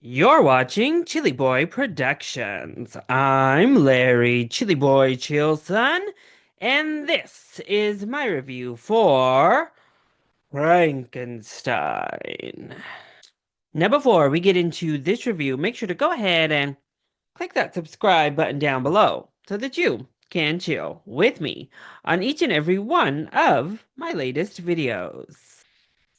You're watching ChillyBoy Productions. I'm Larry ChillyBoy Chillson, and this is my review for Frankenstein. Now, before we get into this review, make sure to go ahead and click that subscribe button down below so that you can chill with me on each and every one of my latest videos.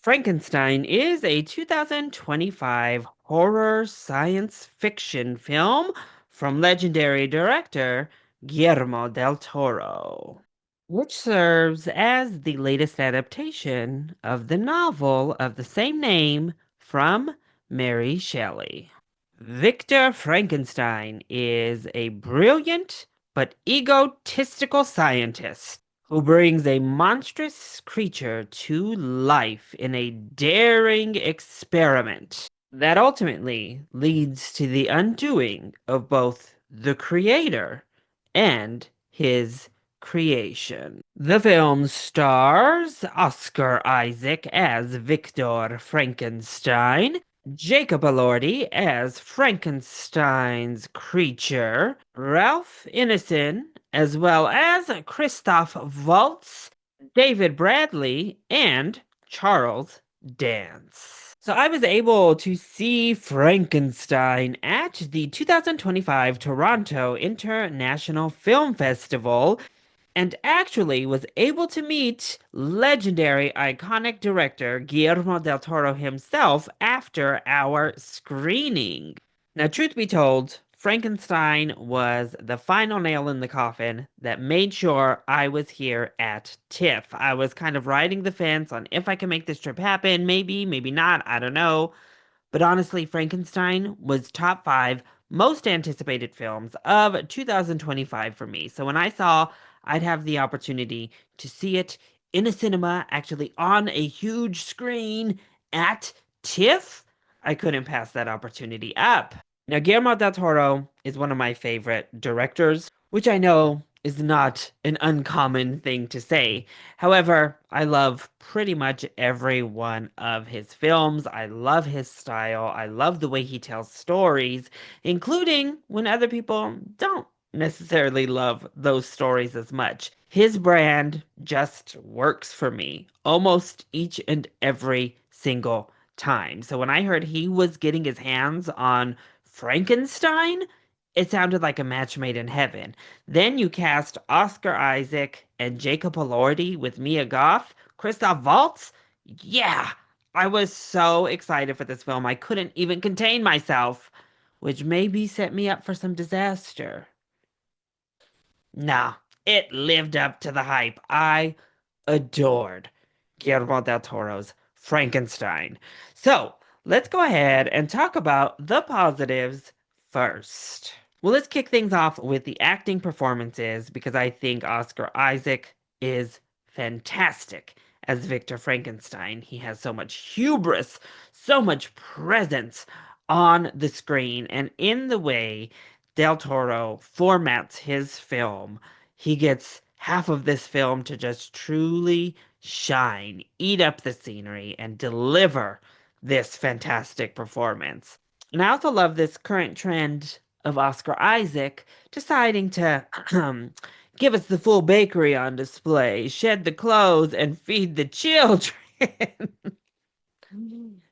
Frankenstein is a 2025 horror science fiction film from legendary director Guillermo del Toro, which serves as the latest adaptation of the novel of the same name from Mary Shelley. Victor Frankenstein is a brilliant but egotistical scientist who brings a monstrous creature to life in a daring experiment that ultimately leads to the undoing of both the creator and his creation. The film stars Oscar Isaac as Victor Frankenstein, Jacob Elordi as Frankenstein's creature, Ralph Ineson, as well as Christoph Waltz, David Bradley, and Charles Dance. So I was able to see Frankenstein at the 2025 Toronto International Film Festival and actually was able to meet legendary iconic director Guillermo del Toro himself after our screening. Now, truth be told, Frankenstein was the final nail in the coffin that made sure I was here at TIFF. I was kind of riding the fence on if I can make this trip happen, maybe, maybe not, I don't know. But honestly, Frankenstein was top five most anticipated films of 2025 for me. So when I saw I'd have the opportunity to see it in a cinema, actually on a huge screen at TIFF, I couldn't pass that opportunity up. Now, Guillermo del Toro is one of my favorite directors, which I know is not an uncommon thing to say. However, I love pretty much every one of his films. I love his style. I love the way he tells stories, including when other people don't necessarily love those stories as much. His brand just works for me almost each and every single time. So when I heard he was getting his hands on Frankenstein, it sounded like a match made in heaven. Then you cast Oscar Isaac and Jacob Elordi with Mia Goth, Christoph Waltz. Yeah, I was so excited for this film. I couldn't even contain myself, which maybe set me up for some disaster. Nah, it lived up to the hype. I adored Guillermo del Toro's Frankenstein. So let's go ahead and talk about the positives first. Well, let's kick things off with the acting performances because I think Oscar Isaac is fantastic as Victor Frankenstein. He has so much hubris, so much presence on the screen, and in the way Del Toro formats his film, he gets half of this film to just truly shine, eat up the scenery, and deliver this fantastic performance. And I also love this current trend of Oscar Isaac deciding to give us the full bakery on display, shed the clothes, and feed the children.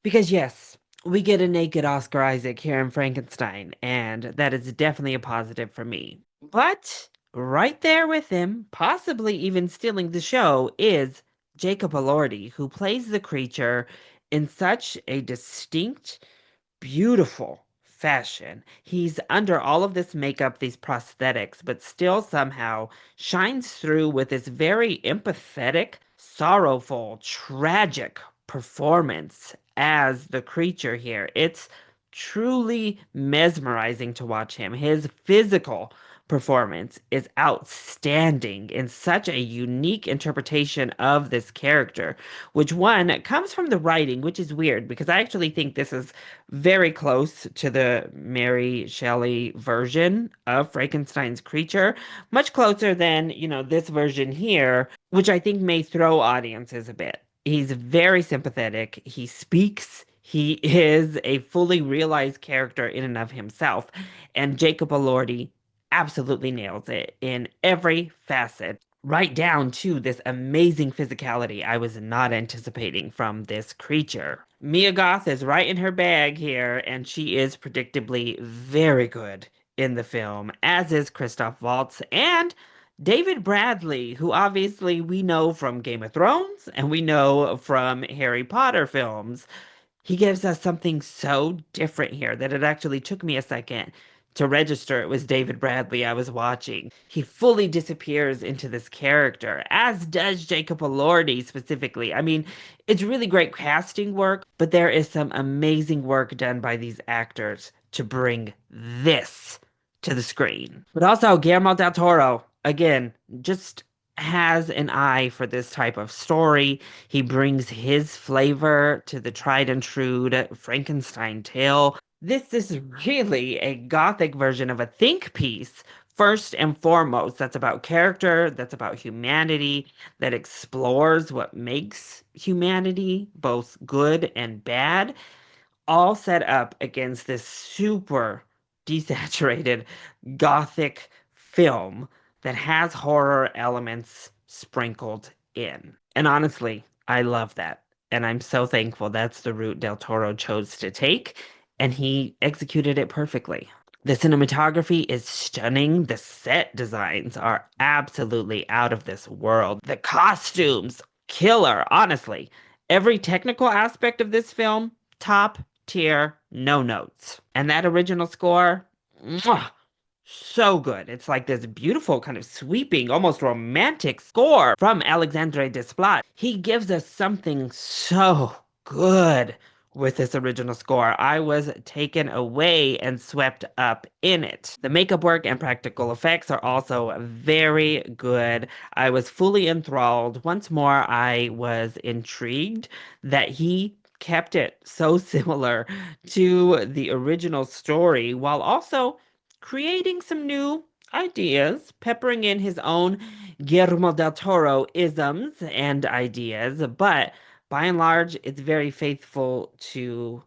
Because, yes, we get a naked Oscar Isaac here in Frankenstein, and that is definitely a positive for me. But right there with him, possibly even stealing the show, is Jacob Elordi, who plays the creature in such a distinct, beautiful fashion. He's under all of this makeup, these prosthetics, but still somehow shines through with this very empathetic, sorrowful, tragic performance as the creature here. It's truly mesmerizing to watch him. His physical performance is outstanding in such a unique interpretation of this character, which one comes from the writing, which is weird because I actually think this is very close to the Mary Shelley version of Frankenstein's creature, much closer than, this version here, which I think may throw audiences a bit. He's very sympathetic. He speaks He is a fully realized character in and of himself, and Jacob Elordi absolutely nails it in every facet, right down to this amazing physicality I was not anticipating from this creature. Mia Goth is right in her bag here, and she is predictably very good in the film, as is Christoph Waltz and David Bradley, who obviously we know from Game of Thrones and we know from Harry Potter films. He gives us something so different here that it actually took me a second to register it was David Bradley I was watching. He fully disappears into this character, as does Jacob Elordi specifically. I mean, it's really great casting work, but there is some amazing work done by these actors to bring this to the screen. But also, Guillermo del Toro, again, just has an eye for this type of story. He brings his flavor to the tried and true Frankenstein tale. This is really a gothic version of a think piece, first and foremost. That's about character, that's about humanity, that explores what makes humanity both good and bad, all set up against this super desaturated gothic film that has horror elements sprinkled in. And honestly, I love that. And I'm so thankful that's the route Del Toro chose to take, and he executed it perfectly. The cinematography is stunning. The set designs are absolutely out of this world. The costumes, killer, honestly. Every technical aspect of this film, top tier, no notes. And that original score, mwah, so good. It's like this beautiful, kind of sweeping, almost romantic score from Alexandre Desplat. He gives us something so good with this original score. I was taken away and swept up in it. The makeup work and practical effects are also very good. I was fully enthralled. Once more, I was intrigued that he kept it so similar to the original story while also creating some new ideas, peppering in his own Guillermo del Toro isms and ideas, but by and large, it's very faithful to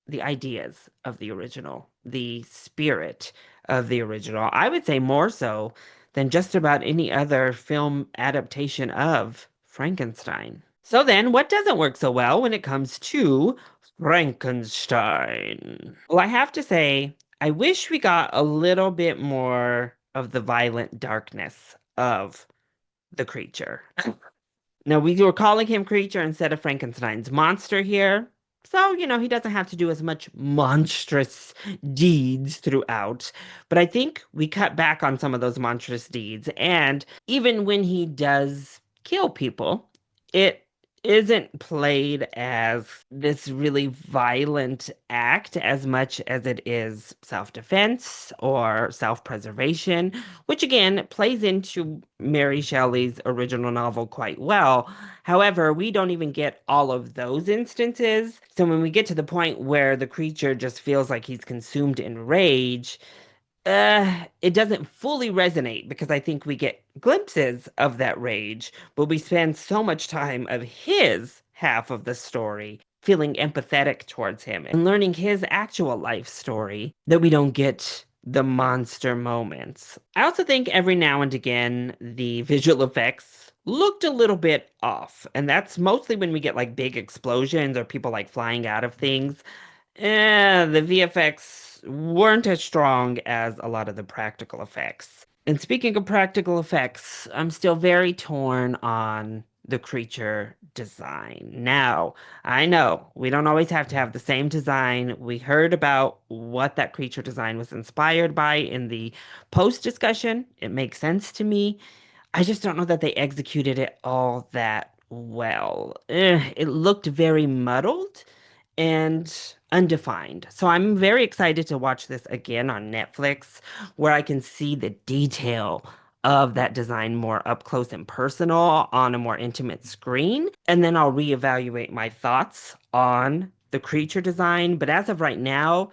the ideas of the original, the spirit of the original. I would say more so than just about any other film adaptation of Frankenstein. So then, what doesn't work so well when it comes to Frankenstein? Well, I have to say, I wish we got a little bit more of the violent darkness of the creature. Now, we were calling him creature instead of Frankenstein's monster here. So, he doesn't have to do as much monstrous deeds throughout. But I think we cut back on some of those monstrous deeds. And even when he does kill people, it isn't played as this really violent act as much as it is self-defense or self-preservation, which again plays into Mary Shelley's original novel quite well. However, we don't even get all of those instances. So when we get to the point where the creature just feels like he's consumed in rage, it doesn't fully resonate because I think we get glimpses of that rage, but we spend so much time of his half of the story feeling empathetic towards him and learning his actual life story that we don't get the monster moments. I also think every now and again the visual effects looked a little bit off, and that's mostly when we get like big explosions or people like flying out of things. The VFX weren't as strong as a lot of the practical effects. And speaking of practical effects, I'm still very torn on the creature design. Now, I know we don't always have to have the same design. We heard about what that creature design was inspired by in the post discussion. It makes sense to me. I just don't know that they executed it all that well. It looked very muddled and undefined. So I'm very excited to watch this again on Netflix, where I can see the detail of that design more up close and personal on a more intimate screen. And then I'll reevaluate my thoughts on the creature design. But as of right now,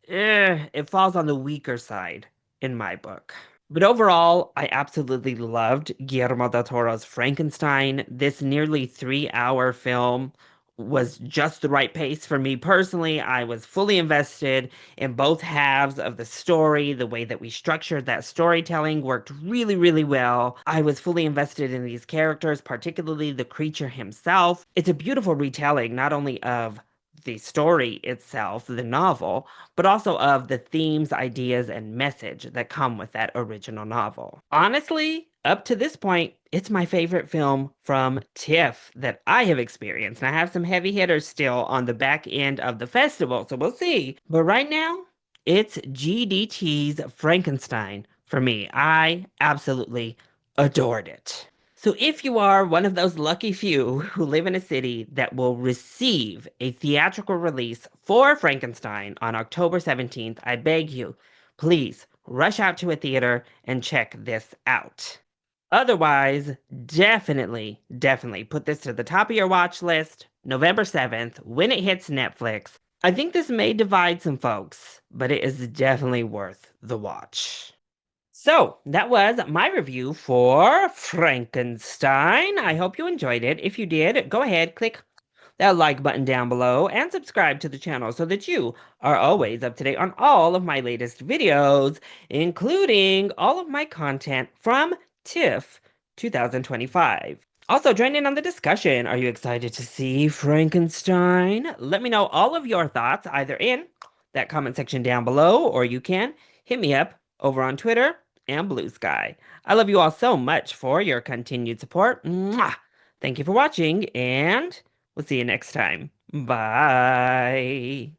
it falls on the weaker side in my book. But overall, I absolutely loved Guillermo del Toro's Frankenstein. This nearly 3-hour film was just the right pace for me personally. I was fully invested in both halves of the story. The way that we structured that storytelling worked really, really well. I was fully invested in these characters, particularly the creature himself. It's a beautiful retelling, not only of the story itself, the novel, but also of the themes, ideas, and message that come with that original novel. Honestly, up to this point, it's my favorite film from TIFF that I have experienced. And I have some heavy hitters still on the back end of the festival, so we'll see. But right now, it's GDT's Frankenstein for me. I absolutely adored it. So, if you are one of those lucky few who live in a city that will receive a theatrical release for Frankenstein on October 17th, I beg you, please rush out to a theater and check this out. Otherwise, definitely put this to the top of your watch list November 7th when it hits Netflix. I think this may divide some folks, but it is definitely worth the watch. So, that was my review for Frankenstein. I hope you enjoyed it. If you did, go ahead, click that like button down below and subscribe to the channel so that you are always up to date on all of my latest videos, including all of my content from TIFF 2025. Also, join in on the discussion. Are you excited to see Frankenstein? Let me know all of your thoughts either in that comment section down below, or you can hit me up over on Twitter and Blue Sky. I love you all so much for your continued support. Mwah! Thank you for watching, and we'll see you next time. Bye.